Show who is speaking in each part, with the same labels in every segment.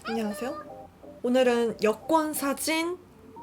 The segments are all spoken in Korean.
Speaker 1: 안녕하세요. 오늘은 여권 사진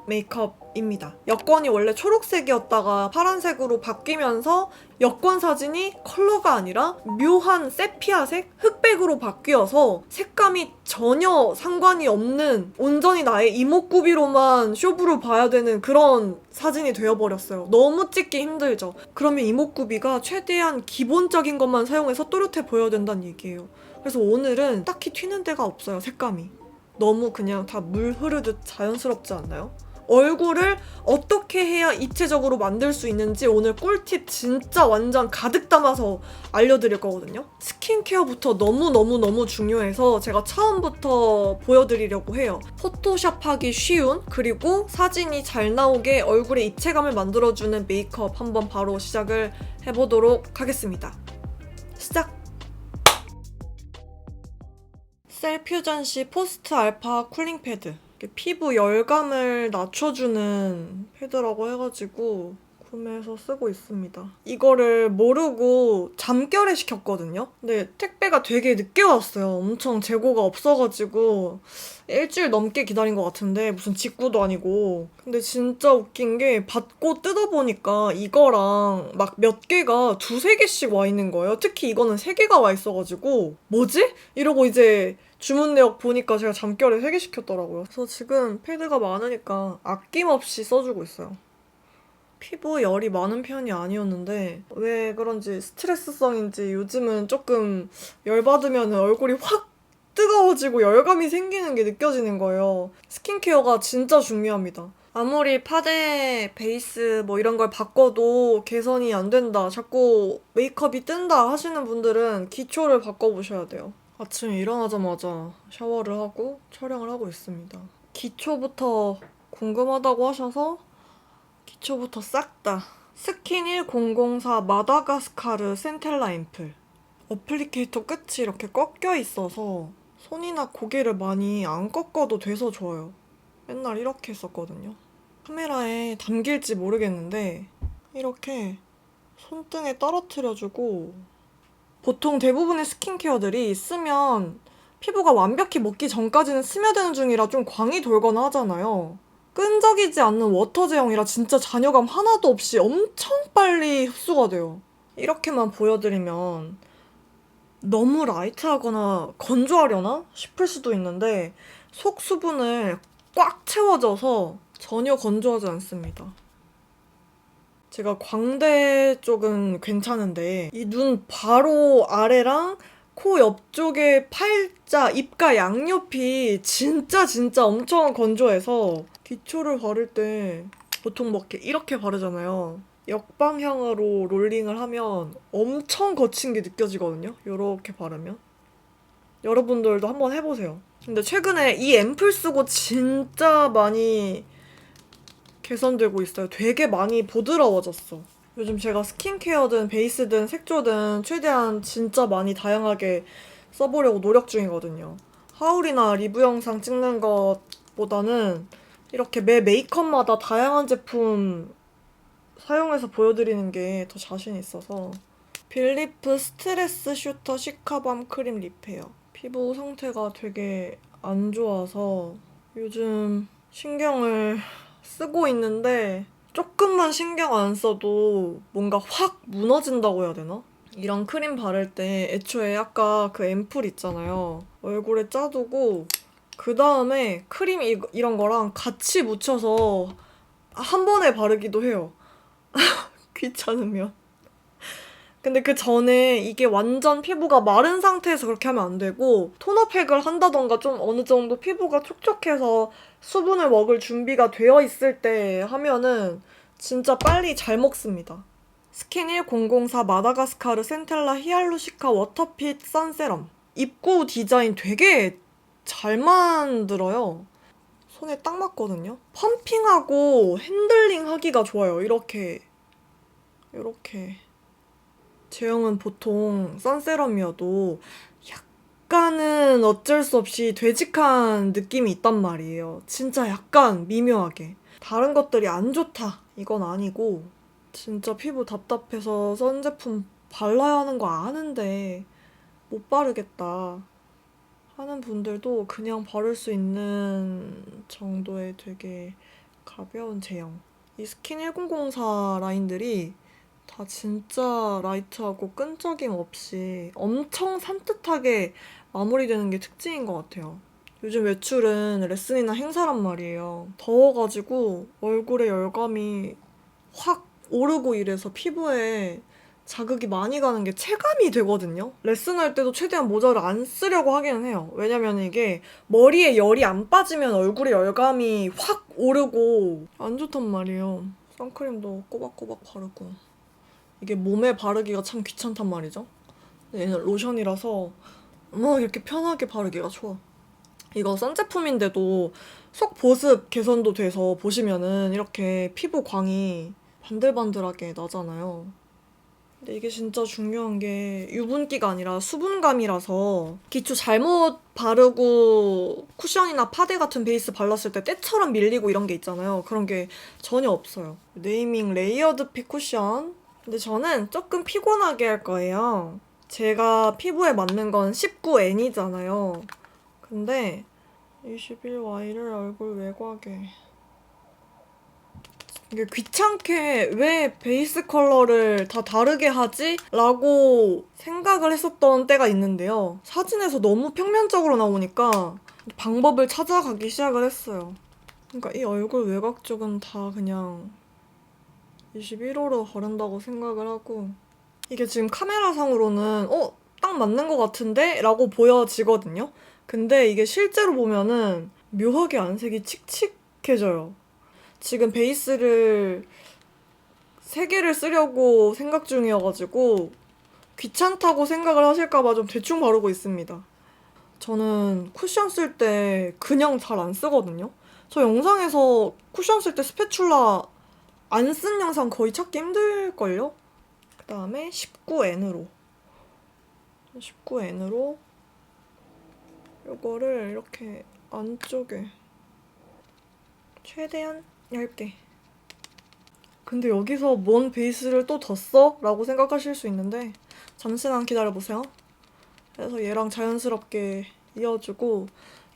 Speaker 1: 메이크업입니다. 여권이 원래 초록색이었다가 파란색으로 바뀌면서 여권 사진이 컬러가 아니라 묘한 세피아색, 흑백으로 바뀌어서 색감이 전혀 상관이 없는 온전히 나의 이목구비로만 쇼부를 봐야 되는 그런 사진이 되어버렸어요. 너무 찍기 힘들죠. 그러면 이목구비가 최대한 기본적인 것만 사용해서 또렷해 보여야 된다는 얘기예요. 그래서 오늘은 딱히 튀는 데가 없어요, 색감이. 너무 그냥 다 물 흐르듯 자연스럽지 않나요? 얼굴을 어떻게 해야 입체적으로 만들 수 있는지 오늘 꿀팁 진짜 완전 가득 담아서 알려드릴 거거든요. 스킨케어부터 너무너무너무 중요해서 제가 처음부터 보여드리려고 해요. 포토샵하기 쉬운, 그리고 사진이 잘 나오게 얼굴에 입체감을 만들어주는 메이크업 한번 바로 시작을 해보도록 하겠습니다. 시작! 셀퓨전시 포스트 알파 쿨링 패드. 피부 열감을 낮춰주는 패드라고 해가지고 구매해서 쓰고 있습니다. 이거를 모르고 잠결에 시켰거든요. 근데 택배가 되게 늦게 왔어요. 엄청 재고가 없어가지고 일주일 넘게 기다린 것 같은데 무슨 직구도 아니고. 근데 진짜 웃긴 게 받고 뜯어보니까 이거랑 막 몇 개가 두세 개씩 와 있는 거예요. 특히 이거는 세 개가 와 있어가지고 뭐지? 이러고 이제 주문 내역 보니까 제가 잠결에 3개 시켰더라고요. 그래서 지금 패드가 많으니까 아낌없이 써주고 있어요. 피부 열이 많은 편이 아니었는데 왜 그런지 스트레스성인지 요즘은 조금 열받으면 얼굴이 확 뜨거워지고 열감이 생기는 게 느껴지는 거예요. 스킨케어가 진짜 중요합니다. 아무리 파데, 베이스 뭐 이런 걸 바꿔도 개선이 안 된다, 자꾸 메이크업이 뜬다 하시는 분들은 기초를 바꿔보셔야 돼요. 아침에 일어나자마자 샤워를 하고 촬영을 하고 있습니다. 기초부터 궁금하다고 하셔서 기초부터 싹 다. 스킨 1004 마다가스카르 센텔라 앰플. 어플리케이터 끝이 이렇게 꺾여 있어서 손이나 고개를 많이 안 꺾어도 돼서 좋아요. 맨날 이렇게 했었거든요. 카메라에 담길지 모르겠는데 이렇게 손등에 떨어뜨려주고, 보통 대부분의 스킨케어들이 쓰면 피부가 완벽히 먹기 전까지는 스며드는 중이라 좀 광이 돌거나 하잖아요. 끈적이지 않는 워터 제형이라 진짜 잔여감 하나도 없이 엄청 빨리 흡수가 돼요. 이렇게만 보여드리면 너무 라이트하거나 건조하려나 싶을 수도 있는데 속 수분을 꽉 채워져서 전혀 건조하지 않습니다. 제가 광대 쪽은 괜찮은데 이 눈 바로 아래랑 코 옆쪽에 팔자, 입가 양옆이 진짜 엄청 건조해서 기초를 바를 때 보통 뭐 이렇게 바르잖아요. 역방향으로 롤링을 하면 엄청 거친 게 느껴지거든요. 이렇게 바르면. 여러분들도 한번 해보세요. 근데 최근에 이 앰플 쓰고 진짜 많이 개선되고 있어요. 되게 많이 부드러워졌어. 요즘 제가 스킨케어든 베이스든 색조든 최대한 진짜 많이 다양하게 써보려고 노력 중이거든요. 하울이나 리뷰 영상 찍는 것보다는 이렇게 매 메이크업마다 다양한 제품 사용해서 보여드리는 게 더 자신 있어서. 빌리프 스트레스 슈터 시카밤 크림 립해요. 피부 상태가 되게 안 좋아서 요즘 신경을 쓰고 있는데 조금만 신경 안 써도 뭔가 확 무너진다고 해야 되나? 이런 크림 바를 때 애초에 아까 그 앰플 있잖아요. 얼굴에 짜두고 그 다음에 크림 이런 거랑 같이 묻혀서 한 번에 바르기도 해요. 귀찮으면. 근데 그 전에 이게 완전 피부가 마른 상태에서 그렇게 하면 안 되고 토너팩을 한다던가 좀 어느 정도 피부가 촉촉해서 수분을 먹을 준비가 되어 있을 때 하면은 진짜 빨리 잘 먹습니다. 스킨 1004 마다가스카르 센텔라 히알루시카 워터핏 선세럼. 입구 디자인 되게 잘 만들어요. 손에 딱 맞거든요. 펌핑하고 핸들링 하기가 좋아요. 이렇게 제형은 보통 선세럼이어도 약간은 어쩔 수 없이 되직한 느낌이 있단 말이에요. 진짜 약간 미묘하게. 다른 것들이 안 좋다 이건 아니고, 진짜 피부 답답해서 선 제품 발라야 하는 거 아는데 못 바르겠다 하는 분들도 그냥 바를 수 있는 정도의 되게 가벼운 제형. 이 스킨 1004 라인들이 다 진짜 라이트하고 끈적임 없이 엄청 산뜻하게 마무리되는 게 특징인 것 같아요. 요즘 외출은 레슨이나 행사란 말이에요. 더워가지고 얼굴에 열감이 확 오르고 이래서 피부에 자극이 많이 가는 게 체감이 되거든요. 레슨할 때도 최대한 모자를 안 쓰려고 하기는 해요. 왜냐면 이게 머리에 열이 안 빠지면 얼굴에 열감이 확 오르고 안 좋단 말이에요. 선크림도 꼬박꼬박 바르고. 이게 몸에 바르기가 참 귀찮단 말이죠. 얘는 로션이라서 막 이렇게 편하게 바르기가 좋아. 이거 선 제품인데도 속 보습 개선도 돼서 보시면은 이렇게 피부 광이 반들반들하게 나잖아요. 근데 이게 진짜 중요한 게 유분기가 아니라 수분감이라서 기초 잘못 바르고 쿠션이나 파데 같은 베이스 발랐을 때 때처럼 밀리고 이런 게 있잖아요. 그런 게 전혀 없어요. 네이밍 레이어드 핏 쿠션. 근데 저는 조금 피곤하게 할 거예요. 제가 피부에 맞는 건 19N이잖아요. 근데 21Y를 얼굴 외곽에 이게 귀찮게 왜 베이스 컬러를 다 다르게 하지? 라고 생각을 했었던 때가 있는데요. 사진에서 너무 평면적으로 나오니까 방법을 찾아가기 시작을 했어요. 그러니까 이 얼굴 외곽 쪽은 다 그냥 21호로 바른다고 생각을 하고 이게 지금 카메라상으로는 딱 맞는 것 같은데? 라고 보여지거든요. 근데 이게 실제로 보면은 묘하게 안색이 칙칙해져요. 지금 베이스를 3개를 쓰려고 생각 중이어가지고 귀찮다고 생각을 하실까봐 좀 대충 바르고 있습니다. 저는 쿠션 쓸 때 그냥 잘 안 쓰거든요. 저 영상에서 쿠션 쓸 때 스패츌라 안 쓴 영상 거의 찾기 힘들걸요? 그 다음에 19N으로 요거를 이렇게 안쪽에 최대한 얇게. 근데 여기서 뭔 베이스를 또 더 써? 라고 생각하실 수 있는데 잠시만 기다려보세요. 그래서 얘랑 자연스럽게 이어주고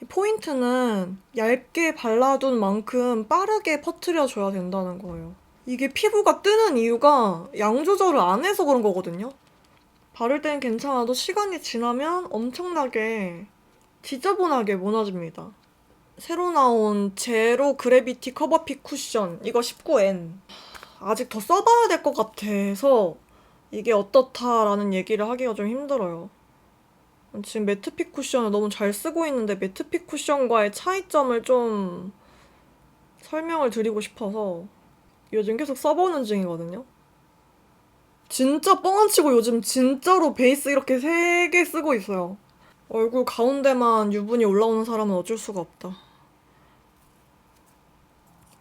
Speaker 1: 포인트는 얇게 발라둔 만큼 빠르게 퍼트려줘야 된다는 거예요. 이게 피부가 뜨는 이유가 양 조절을 안 해서 그런 거거든요. 바를 때는 괜찮아도 시간이 지나면 엄청나게 지저분하게 무너집니다. 새로 나온 제로 그래비티 커버핏 쿠션 이거 19N 아직 더 써봐야 될 것 같아서 이게 어떻다라는 얘기를 하기가 좀 힘들어요. 지금 매트핏 쿠션을 너무 잘 쓰고 있는데 매트핏 쿠션과의 차이점을 좀 설명을 드리고 싶어서 요즘 계속 써보는 중이거든요. 진짜 뻥 안 치고 요즘 진짜로 베이스 이렇게 3개 쓰고 있어요. 얼굴 가운데만 유분이 올라오는 사람은 어쩔 수가 없다.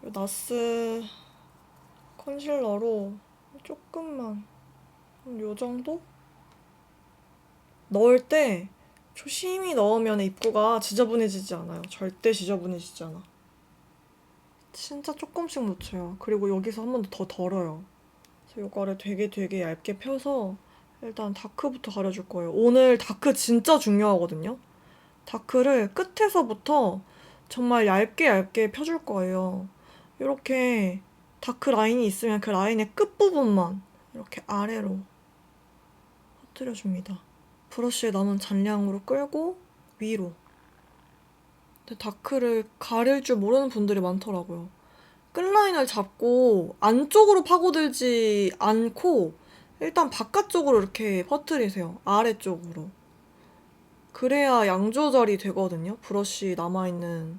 Speaker 1: 나스 컨실러로 조금만 요 정도? 넣을 때 조심히 넣으면 입구가 지저분해지지 않아요. 절대 지저분해지지 않아. 진짜 조금씩 묻혀요. 그리고 여기서 한 번 더 덜어요. 그래서 이거를 되게 얇게 펴서 일단 다크부터 가려줄 거예요. 오늘 다크 진짜 중요하거든요. 다크를 끝에서부터 정말 얇게 펴줄 거예요. 이렇게 다크 라인이 있으면 그 라인의 끝부분만 이렇게 아래로 퍼뜨려줍니다. 브러쉬에 남은 잔량으로 끌고 위로. 근데 다크를 가릴 줄 모르는 분들이 많더라고요. 끝라인을 잡고 안쪽으로 파고들지 않고 일단 바깥쪽으로 이렇게 퍼뜨리세요. 아래쪽으로. 그래야 양 조절이 되거든요. 브러쉬 남아있는.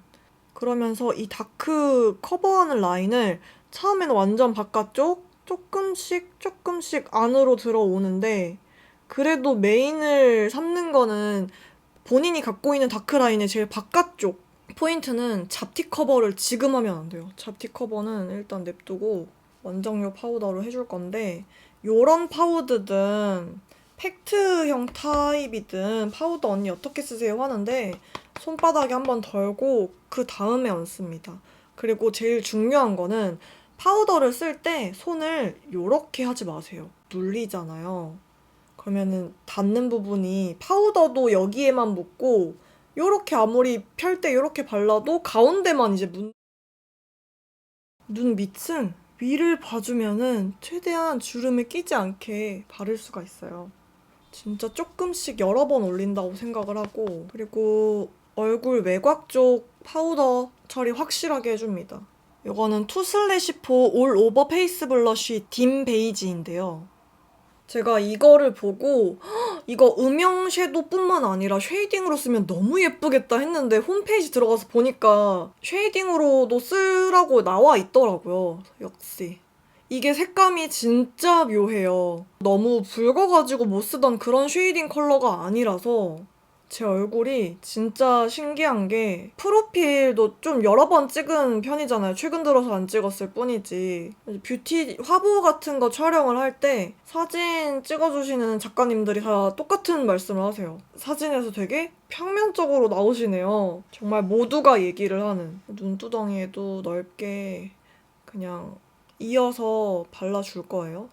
Speaker 1: 그러면서 이 다크 커버하는 라인을 처음에는 완전 바깥쪽 조금씩 안으로 들어오는데 그래도 메인을 삼는 거는 본인이 갖고 있는 다크 라인의 제일 바깥쪽. 포인트는 잡티 커버를 지금 하면 안 돼요. 잡티 커버는 일단 냅두고 원정료 파우더로 해줄 건데 요런 파우더든 팩트형 타입이든 파우더 언니 어떻게 쓰세요 하는데 손바닥에 한번 덜고 그 다음에 얹습니다. 그리고 제일 중요한 거는 파우더를 쓸 때 손을 요렇게 하지 마세요. 눌리잖아요. 그러면은 닿는 부분이 파우더도 여기에만 묻고 요렇게 아무리 펼 때 요렇게 발라도 가운데만 이제 눈 밑은 위를 봐주면은 최대한 주름에 끼지 않게 바를 수가 있어요. 진짜 조금씩 여러 번 올린다고 생각을 하고, 그리고 얼굴 외곽 쪽 파우더 처리 확실하게 해줍니다. 이거는 투슬래시포 올 오버 페이스 블러쉬 딤 베이지인데요. 제가 이거를 보고 이거 음영 섀도우뿐만 아니라 쉐이딩으로 쓰면 너무 예쁘겠다 했는데 홈페이지 들어가서 보니까 쉐이딩으로도 쓰라고 나와 있더라고요. 역시. 이게 색감이 진짜 묘해요. 너무 붉어가지고 못 쓰던 그런 쉐이딩 컬러가 아니라서 제 얼굴이 진짜 신기한 게 프로필도 좀 여러 번 찍은 편이잖아요. 최근 들어서 안 찍었을 뿐이지. 뷰티 화보 같은 거 촬영을 할 때 사진 찍어주시는 작가님들이 다 똑같은 말씀을 하세요. 사진에서 되게 평면적으로 나오시네요. 정말 모두가 얘기를 하는. 눈두덩이에도 넓게 그냥 이어서 발라줄 거예요.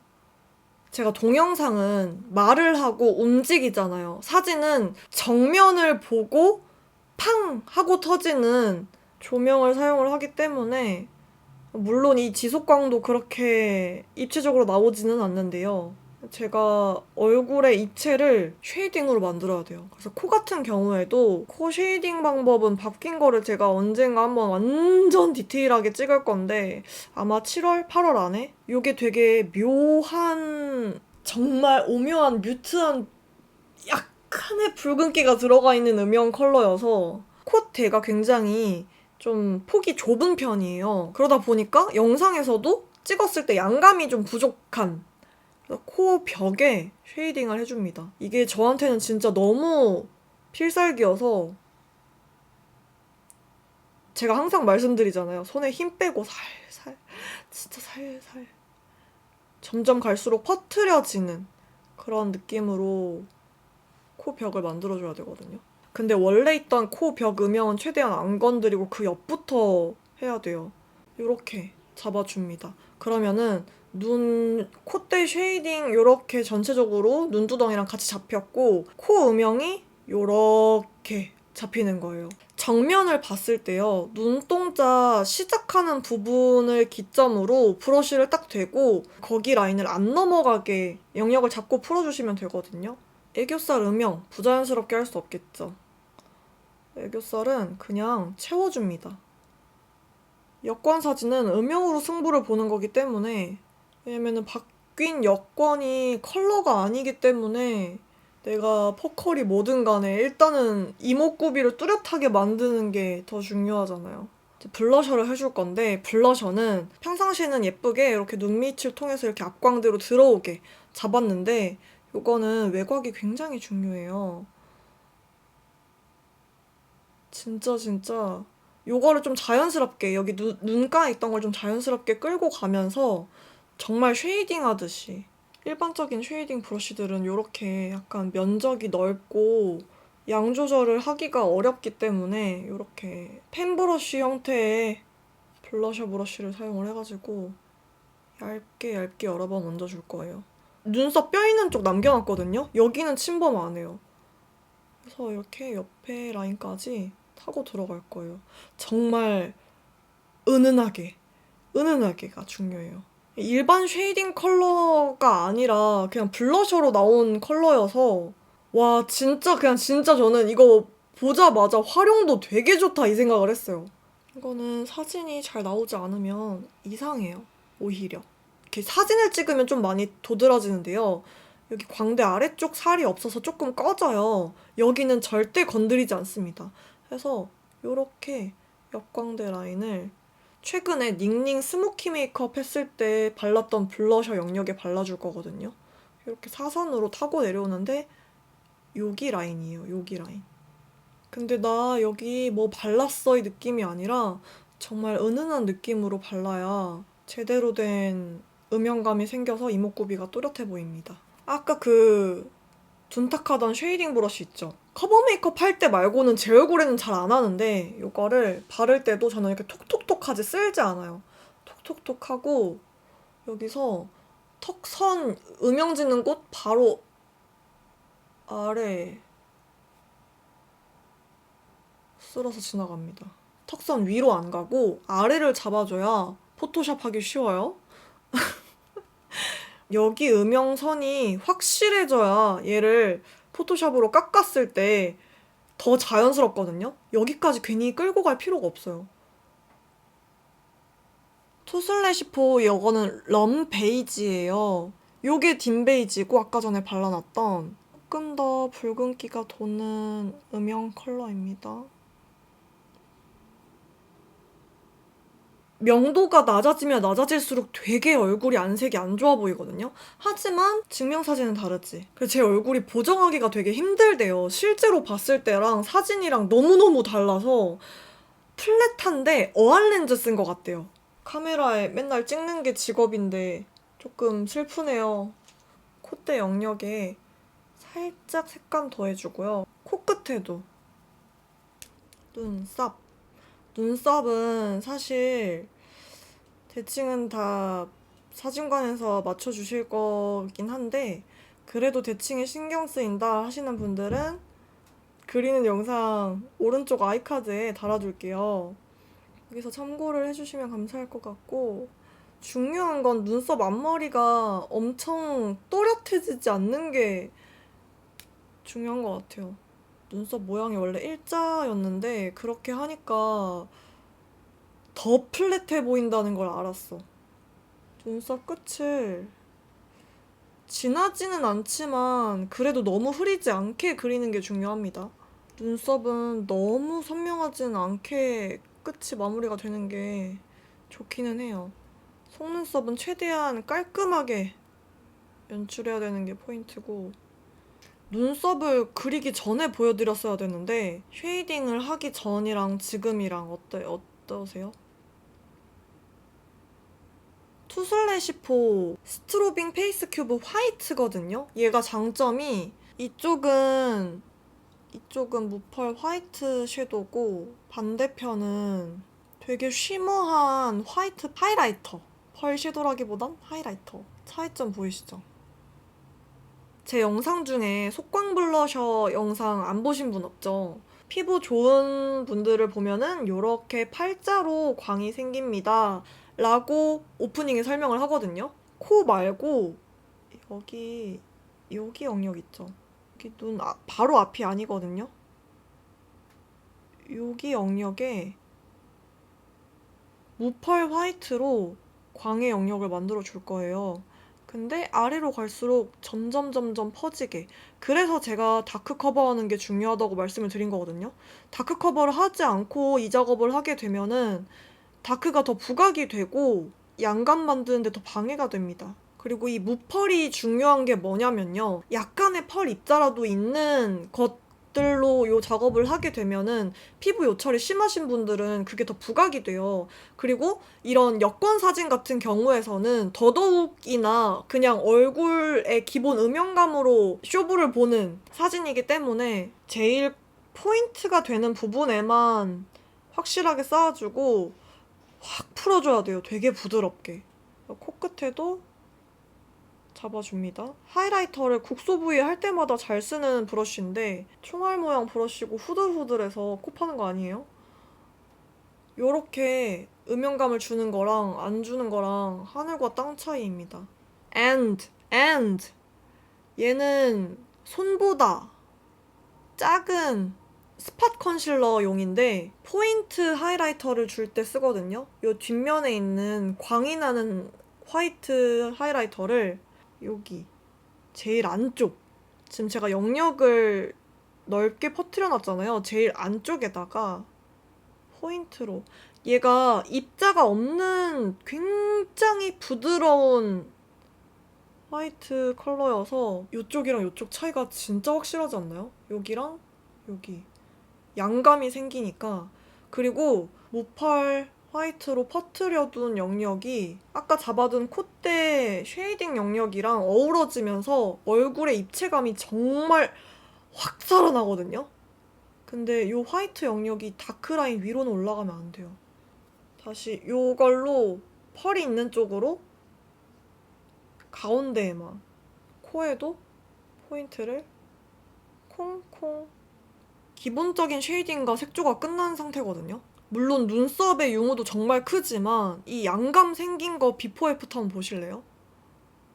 Speaker 1: 제가 동영상은 말을 하고 움직이잖아요. 사진은 정면을 보고 팡! 하고 터지는 조명을 사용을 하기 때문에 물론 이 지속광도 그렇게 입체적으로 나오지는 않는데요. 제가 얼굴의 입체를 쉐이딩으로 만들어야 돼요. 그래서 코 같은 경우에도 코 쉐이딩 방법은 바뀐 거를 제가 언젠가 한번 완전 디테일하게 찍을 건데 아마 7월, 8월 안에? 이게 되게 묘한 정말 오묘한 뮤트한 약간의 붉은기가 들어가 있는 음영 컬러여서 콧대가 굉장히 좀 폭이 좁은 편이에요. 그러다 보니까 영상에서도 찍었을 때 양감이 좀 부족한 코 벽에 쉐이딩을 해줍니다. 이게 저한테는 진짜 너무 필살기여서 제가 항상 말씀드리잖아요. 손에 힘 빼고 살살, 진짜 살살 점점 갈수록 퍼트려지는 그런 느낌으로 코 벽을 만들어줘야 되거든요. 근데 원래 있던 코 벽 음영은 최대한 안 건드리고 그 옆부터 해야 돼요. 이렇게 잡아줍니다. 그러면은 눈, 콧대 쉐이딩 요렇게 전체적으로 눈두덩이랑 같이 잡혔고 코 음영이 요렇게 잡히는 거예요. 정면을 봤을 때요. 눈동자 시작하는 부분을 기점으로 브러쉬를 딱 대고 거기 라인을 안 넘어가게 영역을 잡고 풀어주시면 되거든요. 애교살 음영 부자연스럽게 할 수 없겠죠. 애교살은 그냥 채워줍니다. 여권 사진은 음영으로 승부를 보는 거기 때문에 왜냐면은 바뀐 여권이 컬러가 아니기 때문에 내가 퍼컬이 뭐든 간에 일단은 이목구비를 뚜렷하게 만드는 게 더 중요하잖아요. 이제 블러셔를 해줄 건데 블러셔는 평상시에는 예쁘게 이렇게 눈밑을 통해서 이렇게 앞광대로 들어오게 잡았는데 이거는 외곽이 굉장히 중요해요. 진짜 요거를 좀 자연스럽게 여기 눈가에 있던 걸 좀 자연스럽게 끌고 가면서 정말 쉐이딩 하듯이 일반적인 쉐이딩 브러쉬들은 이렇게 약간 면적이 넓고 양 조절을 하기가 어렵기 때문에 이렇게 펜 브러쉬 형태의 블러셔 브러쉬를 사용을 해가지고 얇게 여러 번 얹어줄 거예요. 눈썹 뼈 있는 쪽 남겨놨거든요? 여기는 침범 안 해요. 그래서 이렇게 옆에 라인까지 타고 들어갈 거예요. 정말 은은하게가 중요해요. 일반 쉐이딩 컬러가 아니라 그냥 블러셔로 나온 컬러여서 와 진짜 저는 이거 보자마자 활용도 되게 좋다 이 생각을 했어요. 이거는 사진이 잘 나오지 않으면 이상해요. 오히려. 이렇게 사진을 찍으면 좀 많이 도드라지는데요. 여기 광대 아래쪽 살이 없어서 조금 꺼져요. 여기는 절대 건드리지 않습니다. 그래서 이렇게 옆광대 라인을 최근에 닝닝 스모키 메이크업 했을 때 발랐던 블러셔 영역에 발라줄 거거든요. 이렇게 사선으로 타고 내려오는데 여기 라인이에요. 여기 라인. 근데 나 여기 뭐 발랐어 이 느낌이 아니라 정말 은은한 느낌으로 발라야 제대로 된 음영감이 생겨서 이목구비가 또렷해 보입니다. 아까 그 둔탁하던 쉐이딩 브러쉬 있죠? 커버 메이크업 할 때 말고는 제 얼굴에는 잘 안 하는데 이거를 바를 때도 저는 이렇게 톡톡톡 하지 쓸지 않아요. 톡톡톡 하고 여기서 턱선 음영 짓는 곳 바로 아래 쓸어서 지나갑니다. 턱선 위로 안 가고 아래를 잡아줘야 포토샵 하기 쉬워요. 여기 음영선이 확실해져야 얘를 포토샵으로 깎았을 때 더 자연스럽거든요. 여기까지 괜히 끌고 갈 필요가 없어요. 투슬래시포 이거는 럼 베이지예요. 요게 딘 베이지고 아까 전에 발라놨던 조금 더 붉은기가 도는 음영 컬러입니다. 명도가 낮아지면 낮아질수록 되게 얼굴이 안색이 안 좋아 보이거든요. 하지만 증명사진은 다르지. 그래서 제 얼굴이 보정하기가 되게 힘들대요. 실제로 봤을 때랑 사진이랑 너무너무 달라서 플랫한데 어안 렌즈 쓴 것 같대요. 카메라에 맨날 찍는 게 직업인데 조금 슬프네요. 콧대 영역에 살짝 색감 더해주고요. 코끝에도 눈썹. 눈썹은 사실 대칭은 다 사진관에서 맞춰주실 거긴 한데 그래도 대칭에 신경 쓰인다 하시는 분들은 그리는 영상 오른쪽 아이카드에 달아둘게요. 여기서 참고를 해주시면 감사할 것 같고 중요한 건 눈썹 앞머리가 엄청 또렷해지지 않는 게 중요한 것 같아요. 눈썹 모양이 원래 일자였는데 그렇게 하니까 더 플랫해 보인다는 걸 알았어. 눈썹 끝을 진하지는 않지만 그래도 너무 흐리지 않게 그리는 게 중요합니다. 눈썹은 너무 선명하지는 않게 끝이 마무리가 되는 게 좋기는 해요. 속눈썹은 최대한 깔끔하게 연출해야 되는 게 포인트고 눈썹을 그리기 전에 보여드렸어야 되는데 쉐이딩을 하기 전이랑 지금이랑 어떠세요? 투슬래시포 스트로빙 페이스 큐브 화이트거든요? 얘가 장점이 이쪽은 무펄 화이트 섀도우고 반대편은 되게 쉬머한 화이트 하이라이터. 펄 섀도우라기보단 하이라이터. 차이점 보이시죠? 제 영상 중에 속광 블러셔 영상 안 보신 분 없죠? 피부 좋은 분들을 보면은 이렇게 팔자로 광이 생깁니다. 라고 오프닝에 설명을 하거든요. 코 말고 여기 영역 있죠. 여기 눈 바로 앞이 아니거든요. 여기 영역에 무펄 화이트로 광의 영역을 만들어 줄 거예요. 근데 아래로 갈수록 점점 퍼지게. 그래서 제가 다크 커버하는 게 중요하다고 말씀을 드린 거거든요. 다크 커버를 하지 않고 이 작업을 하게 되면은 다크가 더 부각이 되고 양감 만드는데 더 방해가 됩니다. 그리고 이 무펄이 중요한 게 뭐냐면요. 약간의 펄 입자라도 있는 것들로 이 작업을 하게 되면은 피부 요철이 심하신 분들은 그게 더 부각이 돼요. 그리고 이런 여권 사진 같은 경우에서는 더더욱이나 그냥 얼굴의 기본 음영감으로 쇼부를 보는 사진이기 때문에 제일 포인트가 되는 부분에만 확실하게 쌓아주고 확 풀어줘야 돼요. 되게 부드럽게. 코끝에도 잡아줍니다. 하이라이터를 국소 부위 할 때마다 잘 쓰는 브러쉬인데 총알 모양 브러쉬고 후들후들해서 코 파는 거 아니에요? 요렇게 음영감을 주는 거랑 안 주는 거랑 하늘과 땅 차이입니다. and 얘는 손보다 작은 스팟 컨실러용인데 포인트 하이라이터를 줄 때 쓰거든요. 요 뒷면에 있는 광이 나는 화이트 하이라이터를 여기 제일 안쪽, 지금 제가 영역을 넓게 퍼뜨려 놨잖아요. 제일 안쪽에다가 포인트로, 얘가 입자가 없는 굉장히 부드러운 화이트 컬러여서 이쪽이랑 이쪽 차이가 진짜 확실하지 않나요? 여기랑 여기 양감이 생기니까. 그리고 무펄 화이트로 퍼뜨려둔 영역이 아까 잡아둔 콧대 쉐이딩 영역이랑 어우러지면서 얼굴의 입체감이 정말 확 살아나거든요? 근데 이 화이트 영역이 다크라인 위로는 올라가면 안 돼요. 다시 이걸로 펄이 있는 쪽으로 가운데에만, 코에도 포인트를 콩콩 기본적인 쉐이딩과 색조가 끝난 상태거든요. 물론 눈썹의 유무도 정말 크지만 이 양감 생긴 거 비포 애프터 한번 보실래요?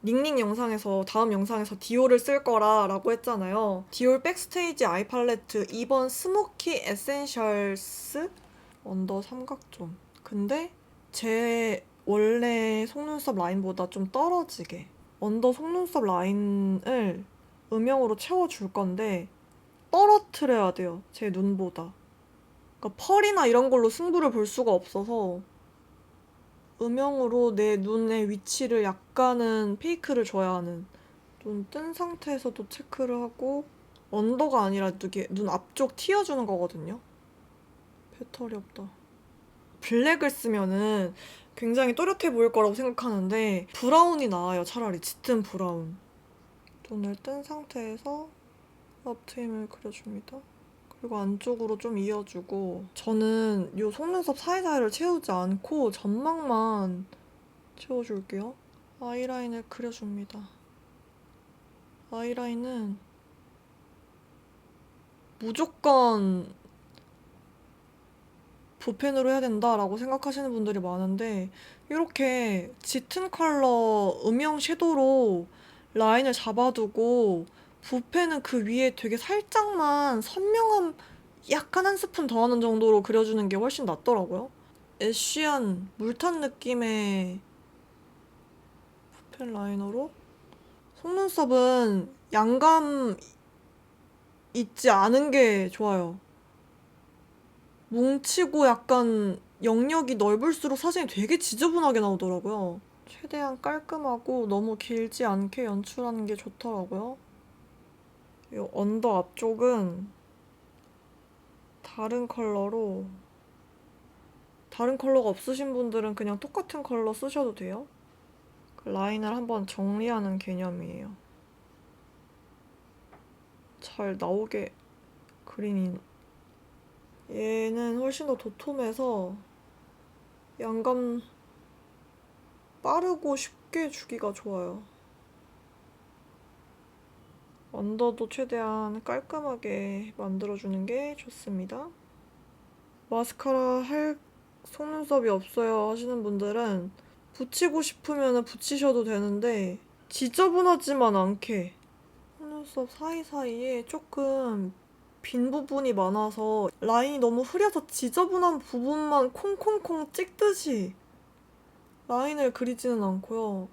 Speaker 1: 닝닝 영상에서 다음 영상에서 디올을 쓸 거라 라고 했잖아요. 디올 백스테이지 아이 팔레트 2번 스모키 에센셜스 언더 삼각존. 근데 제 원래 속눈썹 라인보다 좀 떨어지게 언더 속눈썹 라인을 음영으로 채워줄 건데 떨어뜨려야 돼요. 제 눈보다. 그러니까 펄이나 이런 걸로 승부를 볼 수가 없어서 음영으로 내 눈의 위치를 약간은 페이크를 줘야 하는. 눈 뜬 상태에서도 체크를 하고 언더가 아니라 이게 눈 앞쪽 튀어주는 거거든요. 배터리 없다. 블랙을 쓰면은 굉장히 또렷해 보일 거라고 생각하는데 브라운이 나아요. 차라리 짙은 브라운. 눈을 뜬 상태에서 앞트임을 그려줍니다. 그리고 안쪽으로 좀 이어주고 저는 이 속눈썹 사이사이를 채우지 않고 점막만 채워줄게요. 아이라인을 그려줍니다. 아이라인은 무조건 붓펜으로 해야 된다라고 생각하시는 분들이 많은데 이렇게 짙은 컬러 음영 섀도우로 라인을 잡아두고 붓펜은 그 위에 되게 살짝만 선명함 약간 한 스푼 더하는 정도로 그려주는 게 훨씬 낫더라고요. 애쉬한 물탄 느낌의 붓펜 라이너로 속눈썹은 양감 있지 않은 게 좋아요. 뭉치고 약간 영역이 넓을수록 사진이 되게 지저분하게 나오더라고요. 최대한 깔끔하고 너무 길지 않게 연출하는 게 좋더라고요. 이 언더 앞쪽은 다른 컬러로, 다른 컬러가 없으신 분들은 그냥 똑같은 컬러 쓰셔도 돼요. 그 라인을 한번 정리하는 개념이에요. 잘 나오게 그린이. 얘는 훨씬 더 도톰해서 양감 빠르고 쉽게 주기가 좋아요. 언더도 최대한 깔끔하게 만들어주는 게 좋습니다. 마스카라 할 속눈썹이 없어요 하시는 분들은 붙이고 싶으면 붙이셔도 되는데 지저분하지만 않게 속눈썹 사이사이에 조금 빈 부분이 많아서 라인이 너무 흐려서 지저분한 부분만 콩콩콩 찍듯이 라인을 그리지는 않고요.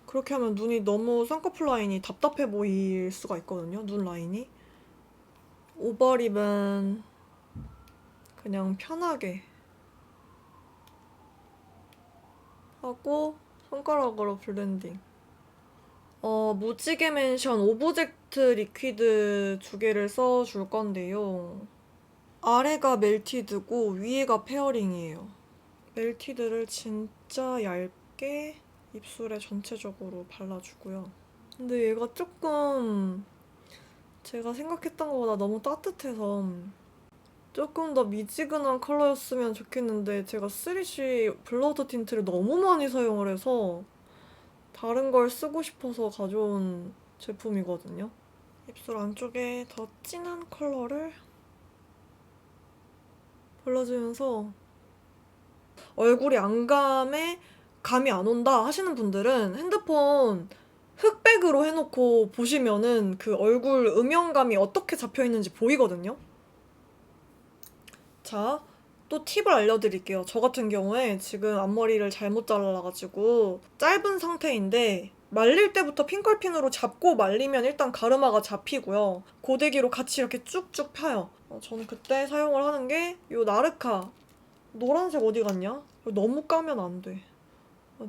Speaker 1: 그렇게 하면 눈이 너무 쌍꺼풀 라인이 답답해 보일 수가 있거든요. 눈 라인이. 오버립은 그냥 편하게 하고 손가락으로 블렌딩. 무지개 맨션 오브젝트 리퀴드 2개를 써줄 건데요. 아래가 멜티드고 위에가 페어링이에요. 멜티드를 진짜 얇게 입술에 전체적으로 발라주고요. 근데 얘가 조금 제가 생각했던 것보다 너무 따뜻해서 조금 더 미지근한 컬러였으면 좋겠는데 제가 3C 블러드 틴트를 너무 많이 사용을 해서 다른 걸 쓰고 싶어서 가져온 제품이거든요. 입술 안쪽에 더 진한 컬러를 발라주면서 얼굴이 안감에 감이 안 온다 하시는 분들은 핸드폰 흑백으로 해놓고 보시면은 그 얼굴 음영감이 어떻게 잡혀있는지 보이거든요. 자, 또 팁을 알려드릴게요. 저 같은 경우에 지금 앞머리를 잘못 잘라가지고 짧은 상태인데 말릴 때부터 핑컬핀으로 잡고 말리면 일단 가르마가 잡히고요. 고데기로 같이 이렇게 쭉쭉 펴요. 저는 그때 사용을 하는 게 이 나르카 노란색 어디 갔냐? 너무 까면 안 돼.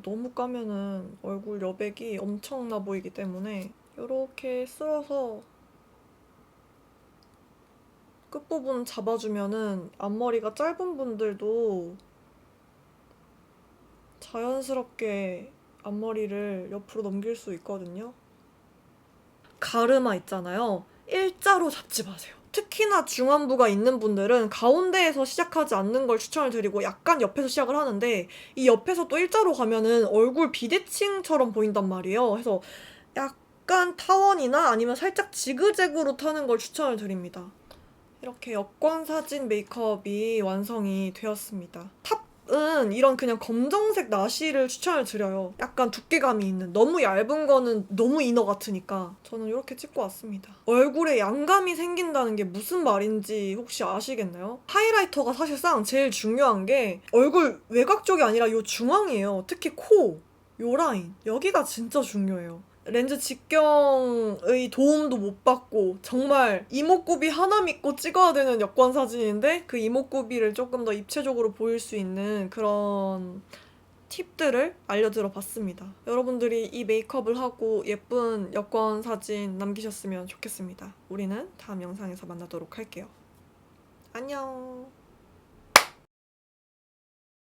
Speaker 1: 너무 까면은 얼굴 여백이 엄청나 보이기 때문에 이렇게 쓸어서 끝부분 잡아주면은 앞머리가 짧은 분들도 자연스럽게 앞머리를 옆으로 넘길 수 있거든요. 가르마 있잖아요. 일자로 잡지 마세요. 특히나 중안부가 있는 분들은 가운데에서 시작하지 않는 걸 추천을 드리고 약간 옆에서 시작을 하는데 이 옆에서 또 일자로 가면은 얼굴 비대칭처럼 보인단 말이에요. 그래서 약간 타원이나 아니면 살짝 지그재그로 타는 걸 추천을 드립니다. 이렇게 여권 사진 메이크업이 완성이 되었습니다. 탑은 이런 그냥 검정색 나시를 추천을 드려요. 약간 두께감이 있는. 너무 얇은 거는 너무 이너 같으니까 저는 이렇게 찍고 왔습니다. 얼굴에 양감이 생긴다는 게 무슨 말인지 혹시 아시겠나요? 하이라이터가 사실상 제일 중요한 게 얼굴 외곽 쪽이 아니라 요 중앙이에요. 특히 코, 요 라인. 여기가 진짜 중요해요. 렌즈 직경의 도움도 못 받고 정말 이목구비 하나 믿고 찍어야 되는 여권 사진인데 그 이목구비를 조금 더 입체적으로 보일 수 있는 그런 팁들을 알려드려 봤습니다. 여러분들이 이 메이크업을 하고 예쁜 여권 사진 남기셨으면 좋겠습니다. 우리는 다음 영상에서 만나도록 할게요. 안녕.